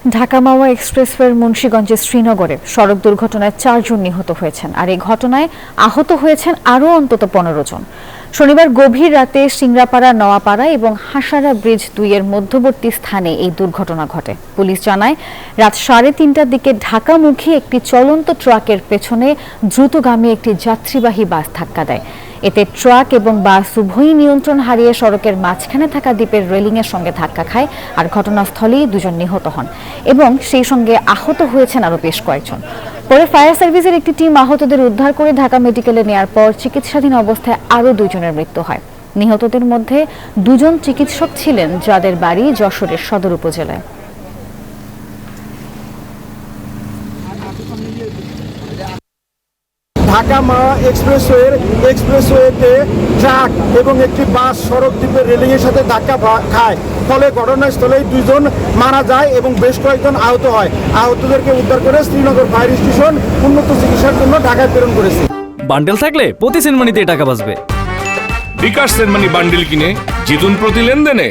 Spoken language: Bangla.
ঢাকা মাওয়া এক্সপ্রেসওয়ের মুন্সিগঞ্জে শ্রীনগরে সড়ক দুর্ঘটনায় 4 জন নিহত হয়েছেন আর এই ঘটনায় আহত হয়েছেন আরও অন্তত 15 জন। শনিবার গভীর রাতে সিংড়াপাড়া, নওয়াপাড়া এবং হাসারা ব্রিজ 2 এর মধ্যবর্তী স্থানে এই দুর্ঘটনা ঘটে। পুলিশ জানায়, রাত 3:30টার দিকে ঢাকামুখী একটি চলন্ত ট্রাকের পেছনে দ্রুতগামী একটি যাত্রীবাহী বাস ধাক্কা দেয়। এতে ট্রাক এবং বাস উভয়ই নিয়ন্ত্রণ হারিয়ে সড়কের মাঝখানে থাকা দ্বীপের রেলিংয়ের সঙ্গে ধাক্কা খায় আর ঘটনাস্থলেই 2 জন নিহত হন এবং সেই সঙ্গে আহত হয়েছেন আরও বেশ কয়েকজন। পরে ফায়ার সার্ভিসের একটি টিম আহতদের উদ্ধার করে ঢাকা মেডিকেলে নেয়ার পর চিকিৎসাধীন অবস্থায় আরও 2 জনের মৃত্যু হয়। নিহতদের মধ্যে 2 জন চিকিৎসক ছিলেন, যাদের বাড়ি যশোরের সদর উপজেলায়। ঢাকা মাওয়া এক্সপ্রেসওয়েতে ট্রাক এবং একটি বাস সড়ক দ্বীপের রেলিংয়ের সাথে ধাক্কা খায়। ফলে ঘটনাস্থলেই 2 জন মারা যায় এবং বেশ কয়েকজন আহত হয়। আহতদেরকে উদ্ধার করে শ্রীনগর ফায়ার স্টেশন উন্নত চিকিৎসার জন্য ঢাকায় প্রেরণ করেছে। বান্ডেল থাকলে প্রতি সেনমানিতে টাকা বাঁচবে। বিকাশ সেনমানি বান্ডেল কিনে জিতুন প্রতি লেনদেনে।